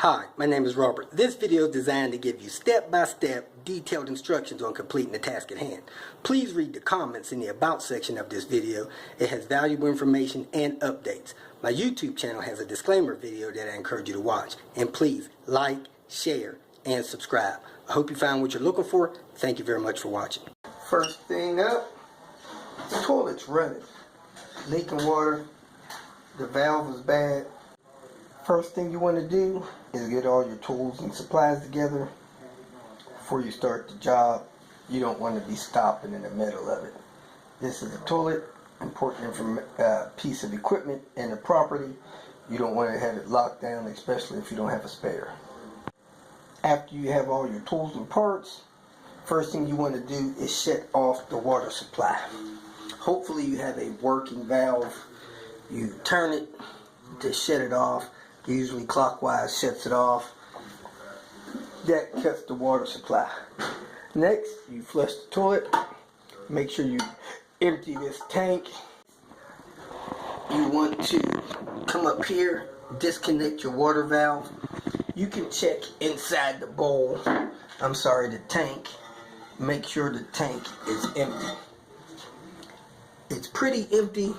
Hi, my name is Robert. This video is designed to give you step-by-step detailed instructions on completing the task at hand. Please read the comments in the About section of this video. It has valuable information and updates. My YouTube channel has a disclaimer video that I encourage you to watch. And please like, share, and subscribe. I hope you found what you're looking for. Thank you very much for watching. First thing up, the toilet's running. Leaking water. The valve is bad. First thing you want to do is get all your tools and supplies together before you start the job. You don't want to be stopping in the middle of it. This is a toilet, important piece of equipment in the property. You don't want to have it locked down, especially if you don't have a spare. After you have all your tools and parts, first thing you want to do is shut off the water supply. Hopefully you have a working valve. You turn it to shut it off. Usually clockwise shuts it off. That cuts the water supply. Next, you flush the toilet. Make sure you empty this tank. You want to come up here, disconnect your water valve. You can check inside the bowl, the tank. Make sure the tank is empty. It's pretty empty.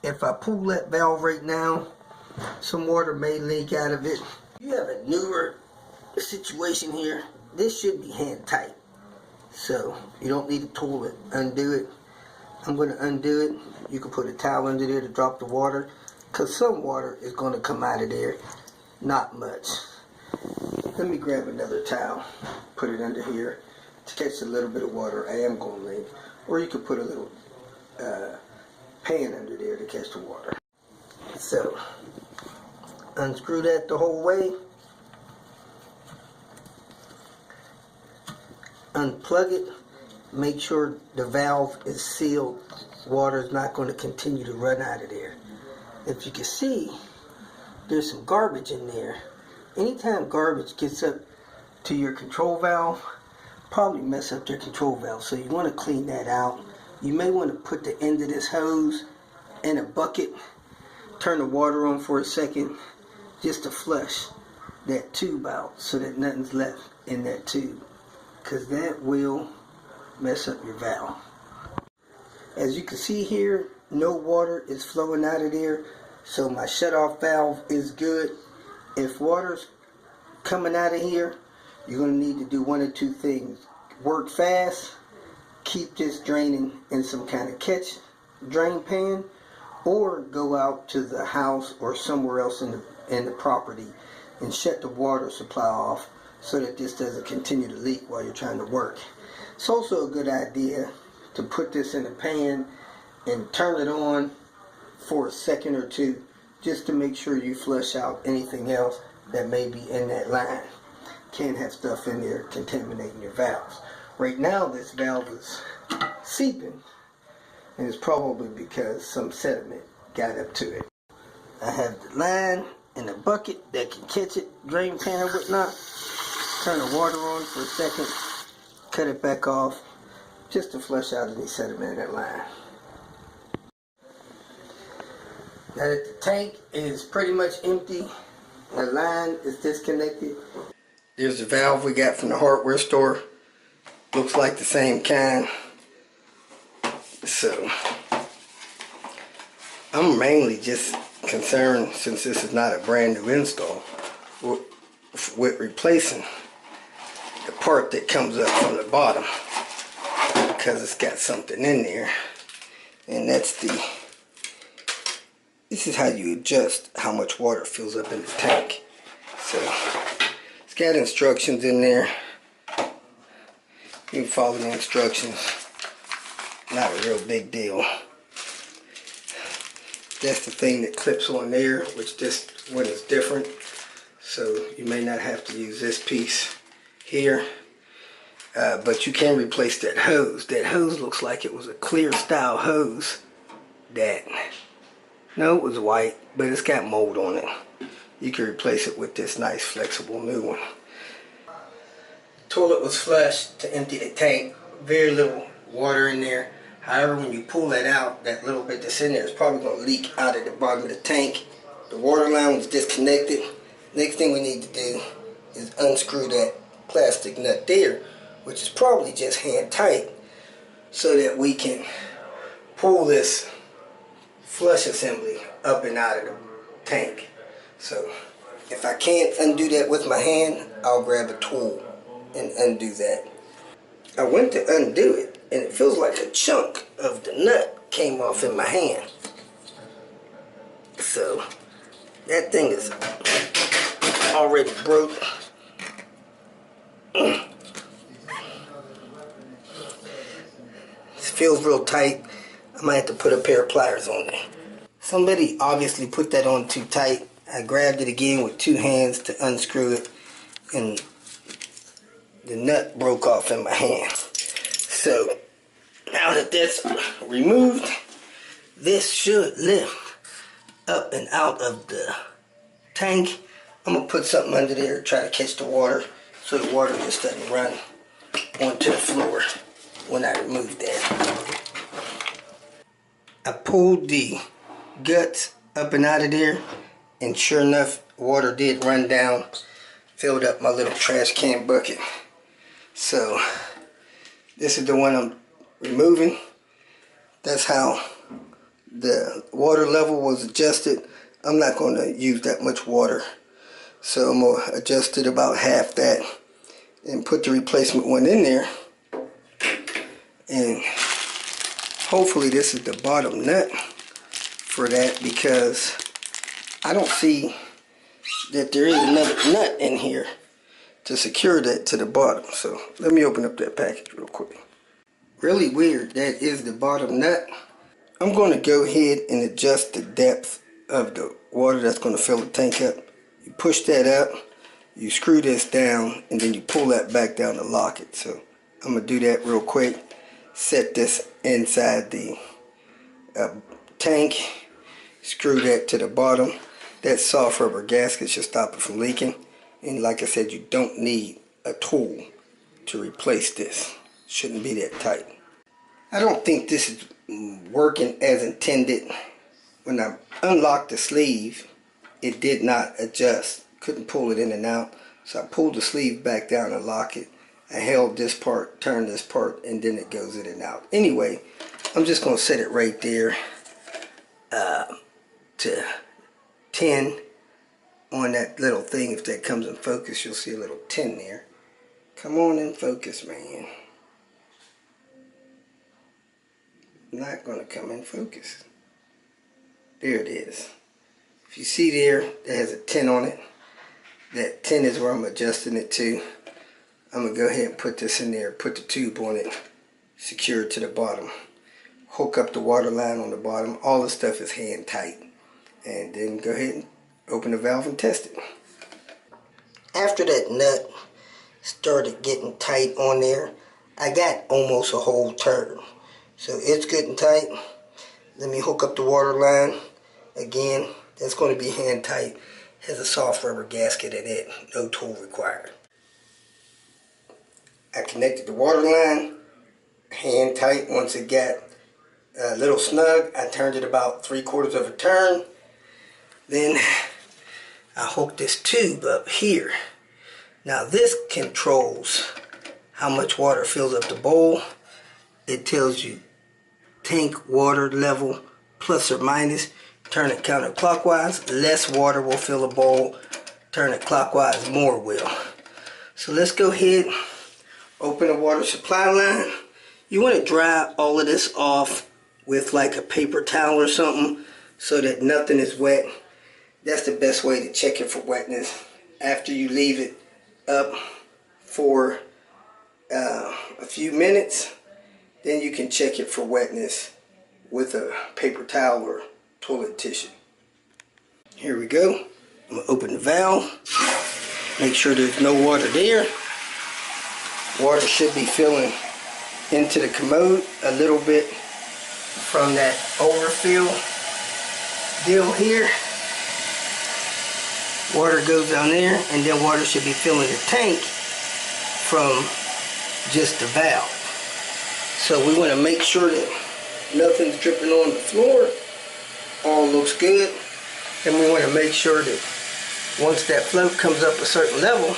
If I pull that valve right now, some water may leak out of it. You have a newer situation here. This should be hand tight. So you don't need a tool to undo it. I'm going to undo it. You can put a towel under there to drop the water, because some water is going to come out of there. Not much. Let me grab another towel. Put it under here to catch a little bit of water. I am going to leak. Or you could put a little pan under there to catch the water. So unscrew that the whole way. Unplug it. Make sure the valve is sealed. Water is not going to continue to run out of there. If you can see, there's some garbage in there. Anytime garbage gets up to your control valve, probably mess up your control valve. So you want to clean that out. You may want to put the end of this hose in a bucket. Turn the water on for a second just to flush that tube out so that nothing's left in that tube, because that will mess up your valve. As you can see here, no water is flowing out of there, so my shut-off valve is good. If water's coming out of here, you're going to need to do one of two things. Work fast, keep this draining in some kind of catch drain pan, or go out to the house or somewhere else in the property and shut the water supply off so that this doesn't continue to leak while you're trying to work. It's also a good idea to put this in a pan and turn it on for a second or two just to make sure you flush out anything else that may be in that line. Can't have stuff in there contaminating your valves. Right now this valve is seeping, and it's probably because some sediment got up to it. I have the line and a bucket that can catch it, drain pan or whatnot. Turn the water on for a second, cut it back off, just to flush out any sediment in that line. Now that the tank is pretty much empty, the line is disconnected. There's the valve we got from the hardware store. Looks like the same kind. So I'm mainly just concerned, since this is not a brand new install, with replacing the part that comes up from the bottom, because it's got something in there, and that's this is how you adjust how much water fills up in the tank. So it's got instructions in there. You can follow the instructions. Not a real big deal. That's the thing that clips on there, which this one is different. So you may not have to use this piece here. But you can replace that hose. That hose looks like it was a clear style hose. No, it was white, but it's got mold on it. You can replace it with this nice flexible new one. Toilet was flushed to empty the tank. Very little water in there. However, when you pull that out, that little bit that's in there is probably going to leak out at the bottom of the tank. The water line was disconnected. Next thing we need to do is unscrew that plastic nut there, which is probably just hand tight, so that we can pull this flush assembly up and out of the tank. So if I can't undo that with my hand, I'll grab a tool and undo that. I went to undo it, and it feels like a chunk of the nut came off in my hand. So that thing is already broke. It feels real tight. I might have to put a pair of pliers on there. Somebody obviously put that on too tight. I grabbed it again with two hands to unscrew it, and the nut broke off in my hand. So now that that's removed, this should lift up and out of the tank. I'm gonna put something under there, try to catch the water, so the water just doesn't run onto the floor when I remove that. I pulled the guts up and out of there, and sure enough, water did run down, filled up my little trash can bucket. So this is the one I'm removing. That's how the water level was adjusted. I'm not going to use that much water, so I'm going to adjust it about half that and put the replacement one in there. And hopefully this is the bottom nut for that, because I don't see that there is another nut in here to secure that to the bottom. So let me open up that package real quick. Really weird, that is the bottom nut. I'm going to go ahead and adjust the depth of the water that's going to fill the tank up. You push that up, you screw this down, and then you pull that back down to lock it. So I'm going to do that real quick. Set this inside the tank, screw that to the bottom. That soft rubber gasket should stop it from leaking. And like I said, you don't need a tool to replace this. Shouldn't be that tight. I don't think this is working as intended. When I unlocked the sleeve, it did not adjust. Couldn't pull it in and out. So I pulled the sleeve back down and lock it. I held this part, turned this part, and then it goes in and out. Anyway, I'm just going to set it right there to 10 on that little thing. If that comes in focus, you'll see a little 10 there. Come on in focus, man. Not going to come in focus. There it is. If you see there, that has a 10 on it. That 10 is where I'm adjusting it to. I'm going to go ahead and put this in there, put the tube on it, secure it to the bottom. Hook up the water line on the bottom. All the stuff is hand tight. And then go ahead and open the valve and test it. After that nut started getting tight on there, I got almost a whole turn. So it's good and tight. Let me hook up the water line. Again, that's going to be hand tight. Has a soft rubber gasket in it. No tool required. I connected the water line. Hand tight. Once it got a little snug, I turned it about 3/4 of a turn. Then I hooked this tube up here. Now this controls how much water fills up the bowl. It tells you tank water level plus or minus. Turn it counterclockwise, less water will fill a bowl. Turn it clockwise, more will. So let's go ahead, open the water supply line. You want to dry all of this off with like a paper towel or something so that nothing is wet. That's the best way to check it for wetness. After you leave it up for a few minutes, then you can check it for wetness with a paper towel or toilet tissue. Here we go. I'm going to open the valve. Make sure there's no water there. Water should be filling into the commode a little bit from that overfill deal here. Water goes down there, and then water should be filling the tank from just the valve. So we want to make sure that nothing's dripping on the floor. All looks good. And we want to make sure that Once that float comes up a certain level,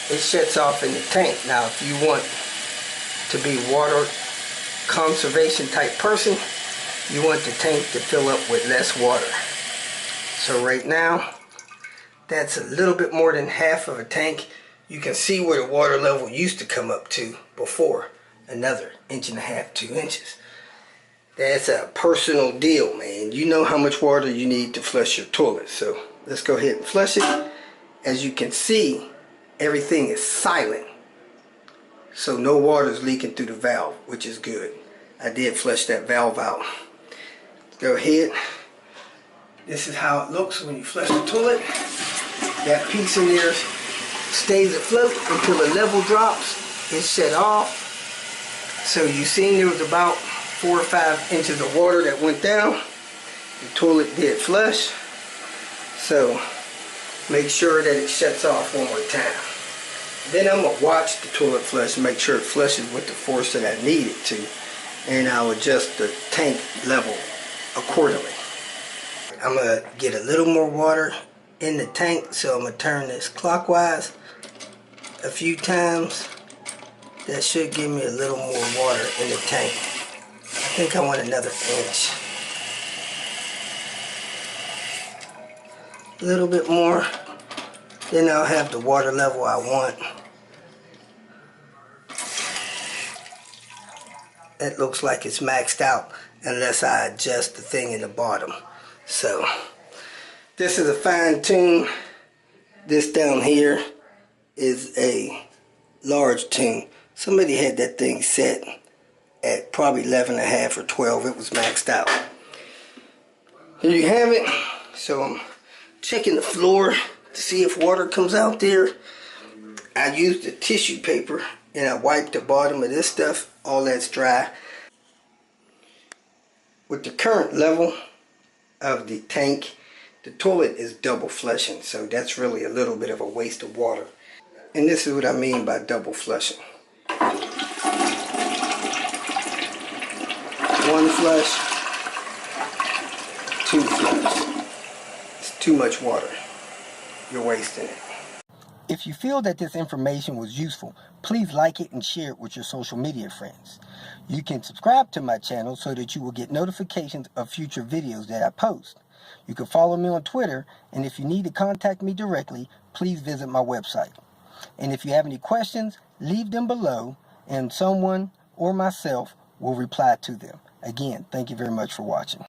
it shuts off in the tank. Now, if you want to be water conservation type person, you want the tank to fill up with less water. So right now, that's a little bit more than half of a tank. You can see where the water level used to come up to before, another 1.5 to 2 inches. That's a personal deal, man. You know how much water you need to flush your toilet. So let's go ahead and flush it. As you can see, everything is silent. So no water is leaking through the valve, which is good. I did flush that valve out. Let's go ahead. This is how it looks when you flush the toilet. That piece in there stays afloat until the level drops. It's shut off. So you seen there was about 4 or 5 inches of water that went down. The toilet did flush. So make sure that it shuts off one more time. Then I'm going to watch the toilet flush and make sure it flushes with the force that I need it to. And I'll adjust the tank level accordingly. I'm going to get a little more water in the tank, so I'm going to turn this clockwise a few times. That should give me a little more water in the tank. I think I want another inch. A little bit more. Then I'll have the water level I want. It looks like it's maxed out unless I adjust the thing in the bottom. So this is a fine tune. This down here is a large tune. Somebody had that thing set at probably 11.5 or 12. It was maxed out. Here you have it. So I'm checking the floor to see if water comes out there. I used the tissue paper and I wiped the bottom of this stuff. All that's dry. With the current level of the tank, the toilet is double flushing, so that's really a little bit of a waste of water. And this is what I mean by double flushing. One flush, 2 flush. It's too much water. You're wasting it. If you feel that this information was useful, please like it and share it with your social media friends. You can subscribe to my channel so that you will get notifications of future videos that I post. You can follow me on Twitter, and if you need to contact me directly, please visit my website. And if you have any questions, leave them below, and someone or myself will reply to them. Again, thank you very much for watching.